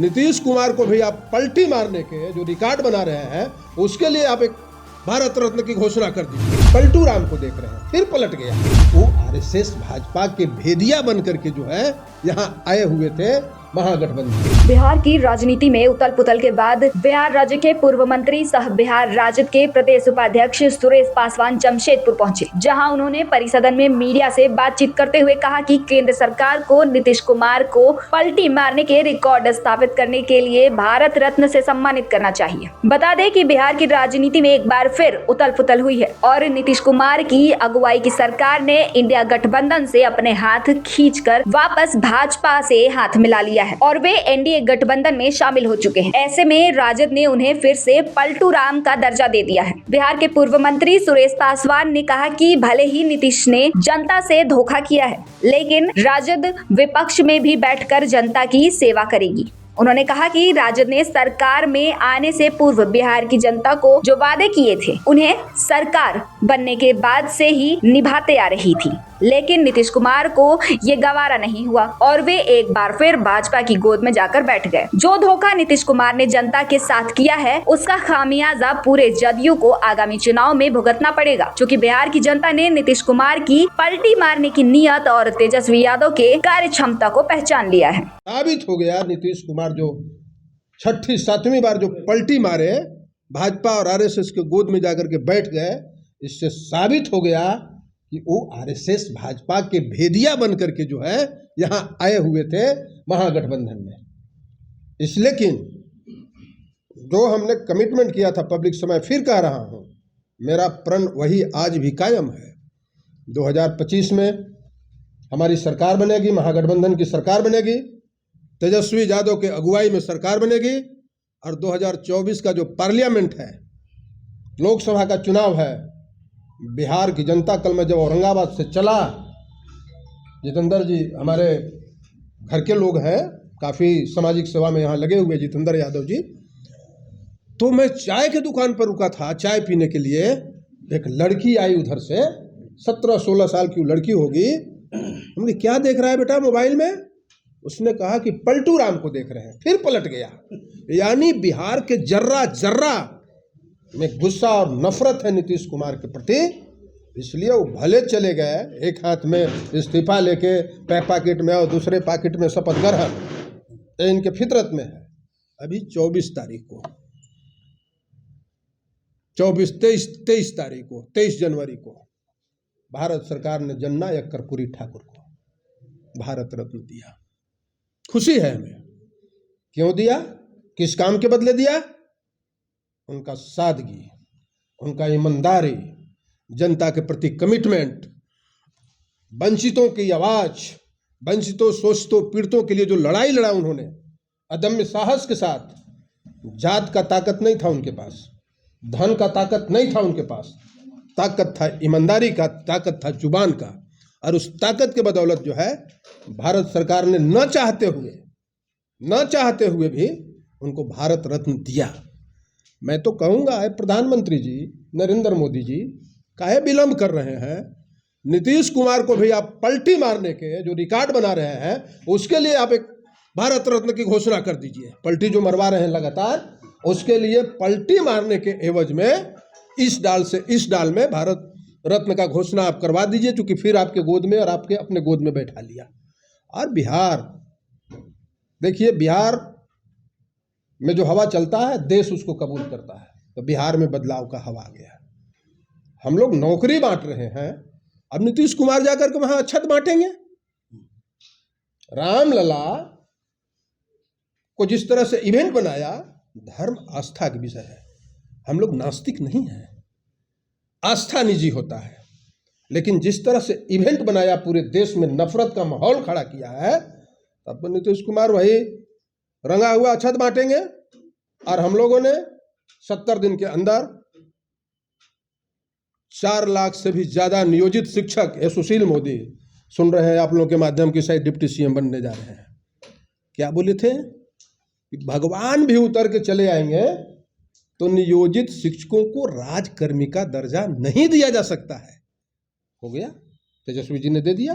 नीतीश कुमार को भी आप पलटी मारने के जो रिकॉर्ड बना रहे हैं, उसके लिए आप एक भारत रत्न की घोषणा कर दी। पलटू राम को देख रहे हैं, फिर पलट गया। वो आरएसएस भाजपा के भेदिया बन करके जो है यहाँ आए हुए थे महागठबंधन। बिहार की राजनीति में उथल पुथल के बाद बिहार राज्य के पूर्व मंत्री सह बिहार राजद के प्रदेश उपाध्यक्ष सुरेश पासवान जमशेदपुर पहुंचे, जहां उन्होंने परिसदन में मीडिया से बातचीत करते हुए कहा कि केंद्र सरकार को नीतीश कुमार को पलटी मारने के रिकॉर्ड स्थापित करने के लिए भारत रत्न से सम्मानित करना चाहिए। बता दें कि बिहार की राजनीति में एक बार फिर उथल पुथल हुई है और नीतीश कुमार की अगुवाई की सरकार ने इंडिया गठबंधन से अपने हाथ खींचकर वापस भाजपा से हाथ मिला लिया है और वे एनडीए गठबंधन में शामिल हो चुके हैं। ऐसे में राजद ने उन्हें फिर से पलटू राम का दर्जा दे दिया है। बिहार के पूर्व मंत्री सुरेश पासवान ने कहा कि भले ही नीतीश ने जनता से धोखा किया है, लेकिन राजद विपक्ष में भी बैठकर जनता की सेवा करेगी। उन्होंने कहा कि राजद ने सरकार में आने से पूर्व बिहार की जनता को जो वादे किए थे, उन्हें सरकार बनने के बाद से ही निभाते आ रही थी, लेकिन नीतीश कुमार को ये गवारा नहीं हुआ और वे एक बार फिर भाजपा की गोद में जाकर बैठ गए। जो धोखा नीतीश कुमार ने जनता के साथ किया है, उसका खामियाजा पूरे जदयू को आगामी चुनाव में भुगतना पड़ेगा, क्योंकि बिहार की जनता ने नीतीश कुमार की पलटी मारने की नियत और तेजस्वी यादव के कार्य क्षमता को पहचान लिया है। साबित हो गया नीतीश कुमार जो 6ठी 7वीं बार जो पलटी मारे, भाजपा और आरएसएस के गोद में जाकर के बैठ गए, इससे साबित हो गया कि वो आरएसएस भाजपा के भेदिया बन करके जो है यहाँ आए हुए थे महागठबंधन में। लेकिन जो हमने कमिटमेंट किया था पब्लिक समय, फिर कह रहा हूँ, मेरा प्रण वही आज भी कायम है। 2025 में हमारी सरकार बनेगी, महागठबंधन की सरकार बनेगी, तेजस्वी यादव के अगुवाई में सरकार बनेगी और 2024 का जो पार्लियामेंट है, लोकसभा का चुनाव है, बिहार की जनता कल मैं जब औरंगाबाद से चला, जितेंद्र जी हमारे घर के लोग हैं, काफ़ी सामाजिक सेवा में यहाँ लगे हुए जितेंद्र यादव जी, तो मैं चाय के दुकान पर रुका था चाय पीने के लिए। एक लड़की आई उधर से, 17-16 साल की लड़की होगी। हमने क्या देख रहा है बेटा मोबाइल में? उसने कहा कि पलटू राम को देख रहे हैं, फिर पलट गया। यानी बिहार के जर्रा जर्रा में गुस्सा और नफरत है नीतीश कुमार के प्रति, इसलिए वो भले चले गए एक हाथ में इस्तीफा लेके पैकेट में और दूसरे पैकेट में शपथ ग्रहण, इनके फितरत में है। अभी 24 तारीख को 23 जनवरी को भारत सरकार ने जननायक कर्पूरी ठाकुर को भारत रत्न दिया। खुशी है हमें। क्यों दिया? किस काम के बदले दिया? उनका सादगी, उनका ईमानदारी, जनता के प्रति कमिटमेंट, वंचितों की आवाज, वंचितों शोषितों पीड़ितों के लिए जो लड़ाई लड़ा उन्होंने अदम्य साहस के साथ। जात का ताकत नहीं था उनके पास, धन का ताकत नहीं था उनके पास, ताकत था ईमानदारी का, ताकत था जुबान का, और उस ताकत के बदौलत जो है भारत सरकार ने न चाहते हुए भी उनको भारत रत्न दिया। मैं तो कहूँगा प्रधानमंत्री जी नरेंद्र मोदी जी काहे विलंब कर रहे हैं? नीतीश कुमार को भी आप पलटी मारने के जो रिकॉर्ड बना रहे हैं, उसके लिए आप एक भारत रत्न की घोषणा कर दीजिए। पलटी जो मरवा रहे हैं लगातार, उसके लिए पलटी मारने के एवज में इस डाल से इस डाल में भारत रत्न का घोषणा आप करवा दीजिए, क्योंकि फिर आपके गोद में और आपके अपने गोद में बैठा लिया। और बिहार देखिए, बिहार में जो हवा चलता है देश उसको कबूल करता है, तो बिहार में बदलाव का हवा आ गया। हम लोग नौकरी बांट रहे हैं, अब नीतीश कुमार जाकर के वहां अक्षत बांटेंगे। रामलला को जिस तरह से इवेंट बनाया, धर्म आस्था का विषय है। हम लोग नास्तिक नहीं हैं, आस्था निजी होता है, लेकिन जिस तरह से इवेंट बनाया, पूरे देश में नफरत का माहौल खड़ा किया है, तब तो नीतीश कुमार वही रंगा हुआ अक्षत बांटेंगे। और हम लोगों ने 70 दिन के अंदर 4 लाख से भी ज्यादा नियोजित शिक्षक, ये सुशील मोदी सुन रहे हैं आप लोगों के माध्यम की, शायद डिप्टी सीएम बनने जा रहे हैं। क्या बोले थे कि भगवान भी उतर के चले आएंगे तो नियोजित शिक्षकों को राजकर्मी का दर्जा नहीं दिया जा सकता है। हो गया, तेजस्वी जी ने दे दिया।